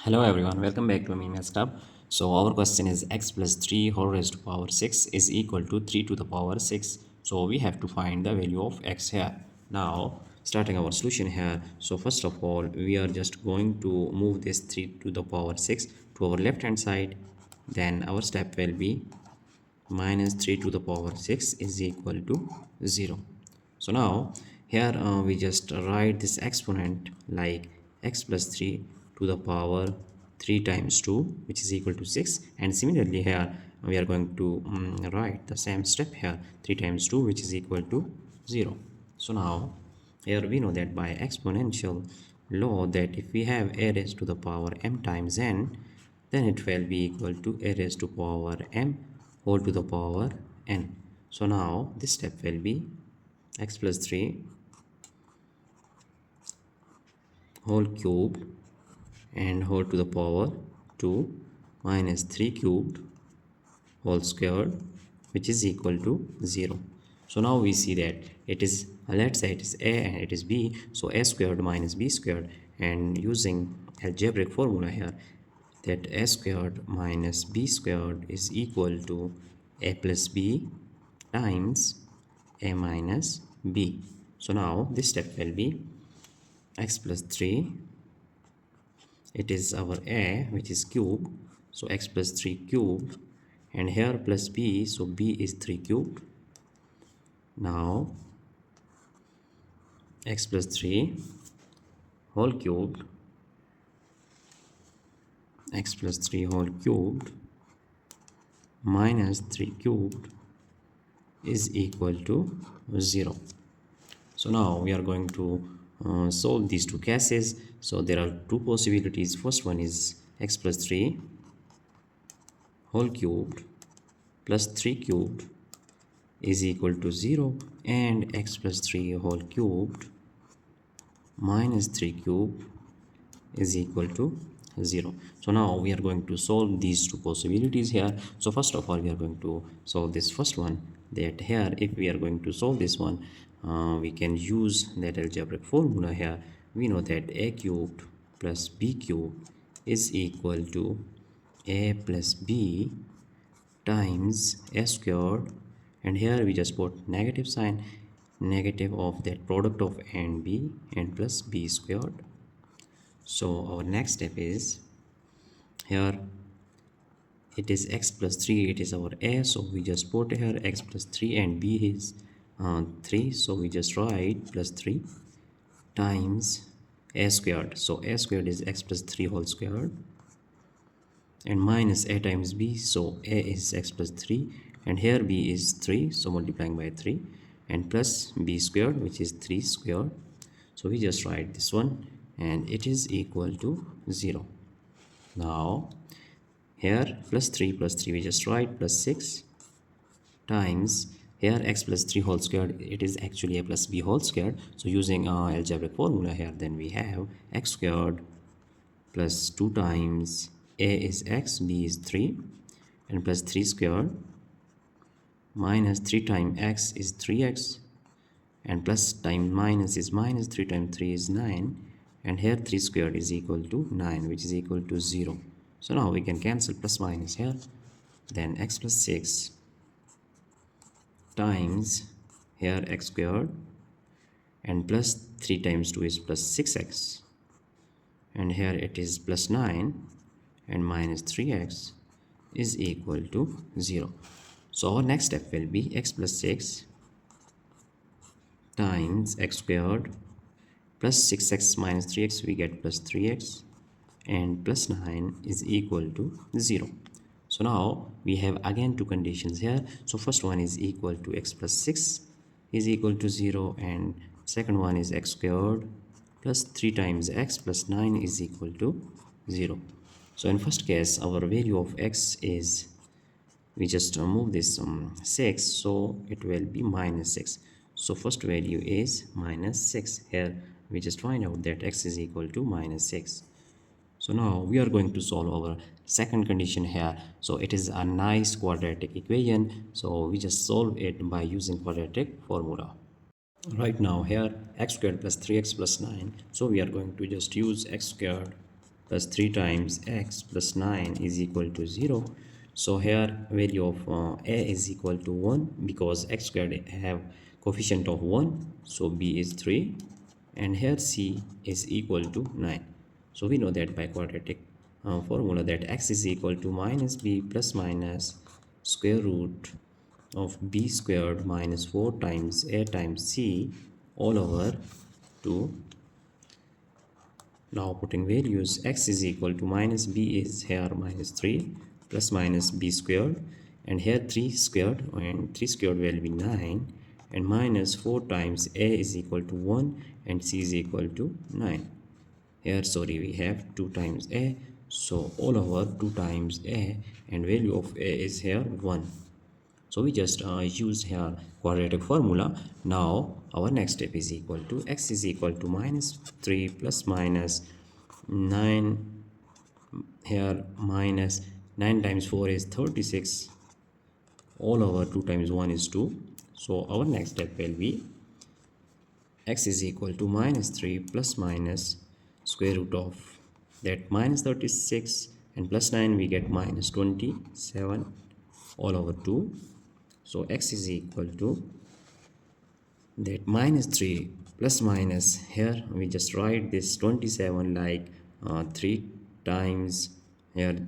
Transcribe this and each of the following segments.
Hello everyone, welcome back to Maths Club. So our question is x plus 3 whole raised to power 6 is equal to 3 to the power 6. So we have to find the value of x here. Now starting our solution here. So first of all we are just going to move this 3 to the power 6 to our left hand side. Then our step will be minus 3 to the power 6 is equal to 0. So now here we just write this exponent like x plus 3 to the power 3 times 2, which is equal to 6. And similarly here we are going to write the same step here, 3 times 2, which is equal to 0. So now here we know that by exponential law that if we have a raised to the power m times n, then it will be equal to a raised to power m whole to the power n. So now this step will be x plus 3 whole cubed and whole to the power 2 minus 3 cubed whole squared, which is equal to 0. So now we see that it is, let's say it is a and it is b, so a squared minus b squared, and using algebraic formula here that a squared minus b squared is equal to a plus b times a minus b. So now this step will be x plus 3, it is our a which is cubed, so x plus 3 cubed, and here plus b, so b is 3 cubed. Now x plus 3 whole cubed, x plus 3 whole cubed minus 3 cubed is equal to 0. So now we are going to solve these two cases. So there are two possibilities. First one is x plus 3 whole cubed plus 3 cubed is equal to 0, and x plus 3 whole cubed minus 3 cubed is equal to 0. So now we are going to solve these two possibilities here. So first of all we are going to solve this first one, that here if we are going to solve this one, we can use that algebraic formula here. We know that a cubed plus b cubed is equal to a plus b times a squared, and here we just put negative sign, negative of that product of a and b, and plus b squared. So our next step is here it is x plus 3, it is our a, so we just put here x plus 3 and b is 3, so we just write plus 3 times a squared, so a squared is x plus 3 whole squared, and minus a times b, so a is x plus 3 and here b is 3, so multiplying by 3, and plus b squared, which is 3 squared. So we just write this one and it is equal to 0. Now here plus 3 we just write plus 6 times here x plus 3 whole squared, it is actually a plus b whole squared, so using algebraic formula here, then we have x squared plus 2 times a is x, b is 3, and plus 3 squared minus 3 times x is 3x, and plus times minus is minus, 3 times 3 is 9, and here 3 squared is equal to 9, which is equal to 0. So now we can cancel plus minus here, then x plus 6 times here x squared, and plus 3 times 2 is plus 6x, and here it is plus 9, and minus 3x is equal to 0. So our next step will be x plus 6 times x squared plus 6x minus 3x, we get plus 3x, and plus 9 is equal to 0. So now we have again two conditions here. So first one is equal to x plus 6 is equal to 0, and second one is x squared plus 3 times x plus 9 is equal to 0. So in first case our value of x is, we just move this 6, so it will be minus 6. So first value is minus 6. Here we just find out that x is equal to minus 6. So now we are going to solve our second condition here. So it is a nice quadratic equation, so we just solve it by using quadratic formula. Right now here x squared plus 3x plus 9, so we are going to just use x squared plus 3 times x plus 9 is equal to 0. So here value of a is equal to 1 because x squared have coefficient of 1, so b is 3, and here c is equal to 9. So we know that by quadratic formula that x is equal to minus b plus minus square root of b squared minus 4 times a times c all over 2. Now putting values, x is equal to minus b is here minus 3 plus minus b squared, and here 3 squared, and 3 squared will be 9, and minus 4 times a is equal to 1 and c is equal to 9. Here sorry we have 2 times a, so all over 2 times a, and value of a is here 1. So we just used here quadratic formula. Now our next step is equal to x is equal to minus 3 plus minus 9, here minus 9 times 4 is 36, all over 2 times 1 is 2. So our next step will be x is equal to minus 3 plus minus square root of that minus 36 and plus 9 we get minus 27 all over 2. So x is equal to that minus 3 plus minus, here we just write this 27 like 3 times here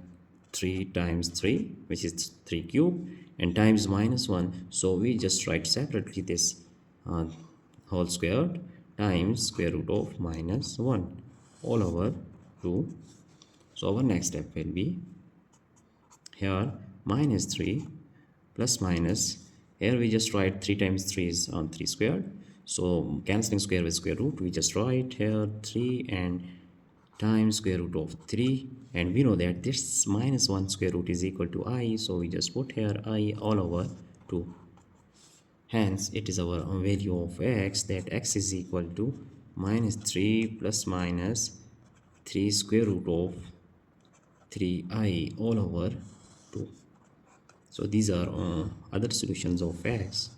3 times 3 which is 3 cube and times minus 1, so we just write separately this whole squared times square root of minus 1 all over 2. So our next step will be here minus 3 plus minus, here we just write 3 times 3 is 3 squared, so cancelling square with square root we just write here 3 and times square root of 3, and we know that this minus 1 square root is equal to I, so we just put here I all over 2. Hence it is our value of x, that x is equal to minus 3 plus minus 3 square root of 3i all over 2. So these are other solutions of x,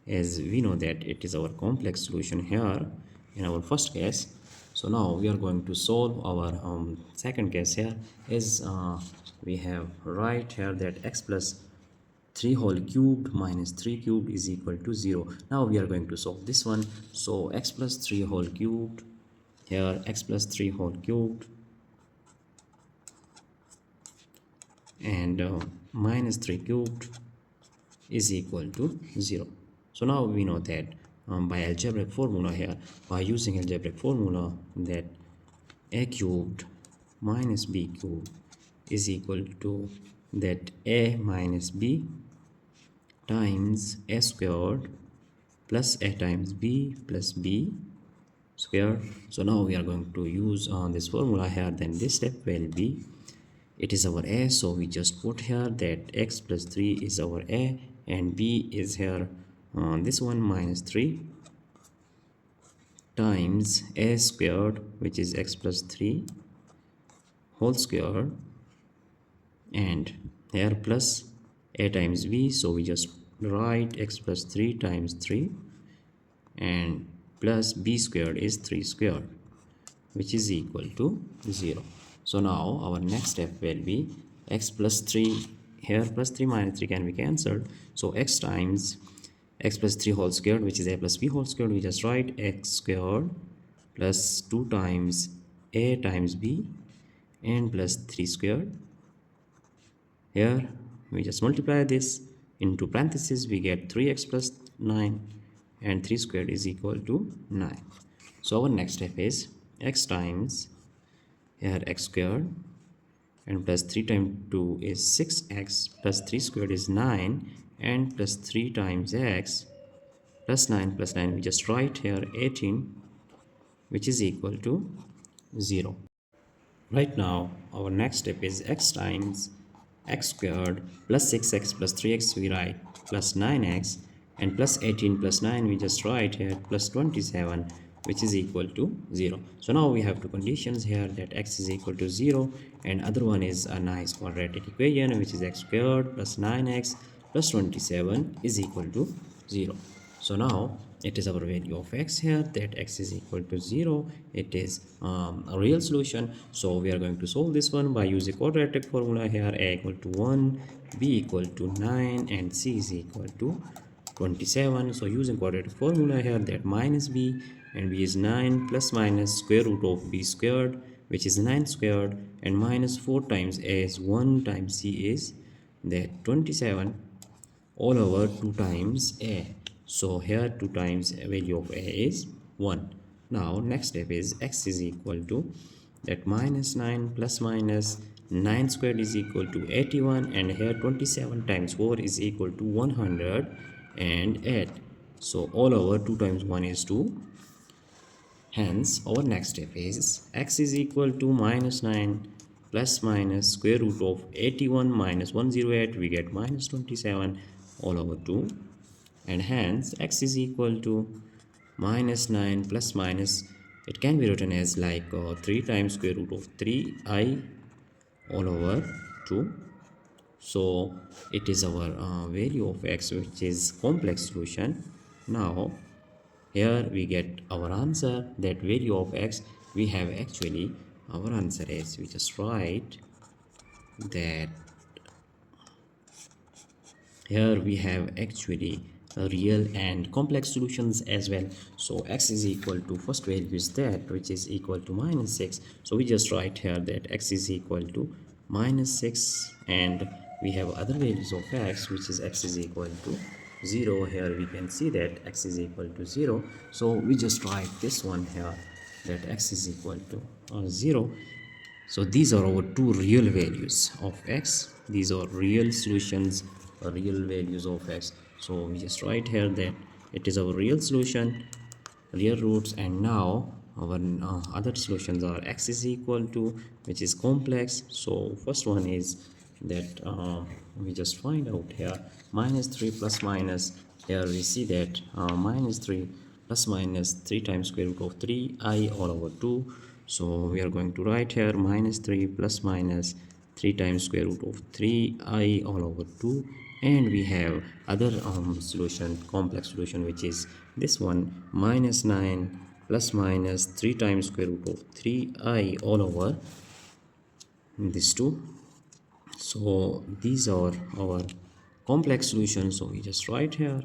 as we know that it is our complex solution here in our first case. So now we are going to solve our second case here, as we have right here that x plus 3 whole cubed minus 3 cubed is equal to 0. Now we are going to solve this one. So x plus 3 whole cubed, here x plus 3 whole cubed and minus 3 cubed is equal to 0. So now we know that by algebraic formula here, by using algebraic formula, that a cubed minus b cubed is equal to that a minus b times a squared plus a times b plus b squared. So now we are going to use this formula here. Then this step will be, it is our a, so we just put here that x plus 3 is our a, and b is here this one minus 3 times a squared, which is x plus 3 whole squared, and here plus a times b, so we just write x plus 3 times 3 and plus b squared is 3 squared, which is equal to 0. So now our next step will be x plus 3, here plus 3 minus 3 can be cancelled, so x times x plus 3 whole squared, which is a plus b whole squared, we just write x squared plus 2 times a times b and plus 3 squared. Here we just multiply this into parentheses, we get 3x plus 9 and 3 squared is equal to 9. So our next step is x times here x squared and plus 3 times 2 is 6x plus 3 squared is 9 and plus 3 times x plus 9 we just write here 18, which is equal to 0. Right now our next step is x times x squared plus 6x plus 3x we write plus 9x and plus 18 plus 9 we just write here plus 27, which is equal to 0. So now we have two conditions here, that x is equal to 0 and other one is a nice quadratic equation, which is x squared plus 9x plus 27 is equal to 0. So now it is our value of x here, that x is equal to 0. It is a real solution. So we are going to solve this one by using quadratic formula here. A equal to 1, b equal to 9, and c is equal to 27. So using quadratic formula here, that minus b, and b is 9 plus minus square root of b squared, which is 9 squared, and minus 4 times a is 1 times c is that 27 all over 2 times a. So here 2 times value of a is 1. Now next step is x is equal to that minus 9 plus minus 9 squared is equal to 81, and here 27 times 4 is equal to 108. So all over 2 times 1 is 2. Hence our next step is x is equal to minus 9 plus minus square root of 81 minus 108. We get minus 27 all over 2, and hence x is equal to minus 9 plus minus, it can be written as like 3 times square root of 3i all over 2. So it is our value of x, which is complex solution. Now here we get our answer, that value of x. We have actually our answer is, we just write that here we have actually a real and complex solutions as well. So x is equal to, first value is that, which is equal to minus 6. So we just write here that x is equal to minus 6, and we have other values of x, which is x is equal to 0. Here we can see that x is equal to 0. So we just write this one here, that x is equal to 0. So these are our two real values of x. These are real solutions, real values of x. So we just write here that it is our real solution, real roots, and now our other solutions are x is equal to, which is complex. So first one is that we just find out here minus 3 plus minus, here we see that minus 3 plus minus 3 times square root of 3i all over 2. So we are going to write here minus 3 plus minus 3 times square root of 3i all over 2, and we have other solution, complex solution, which is this one, minus 9 plus minus 3 times square root of 3i all over these two. So these are our complex solutions. So we just write here,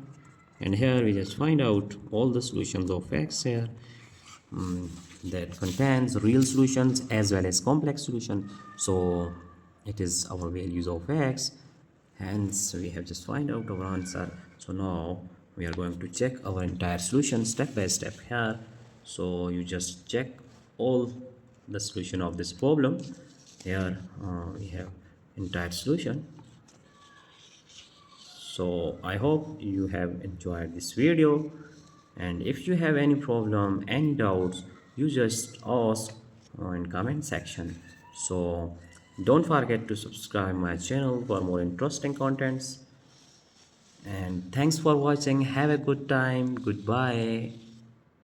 and here we just find out all the solutions of x here that contains real solutions as well as complex solution. So it is our values of x, hence we have just find out our answer. So now we are going to check our entire solution step by step here. So you just check all the solution of this problem. Here we have entire solution. So I hope you have enjoyed this video, and if you have any problem, any doubts, you just ask in comment section. So don't forget to subscribe my channel for more interesting contents, and thanks for watching. Have a good time. Goodbye.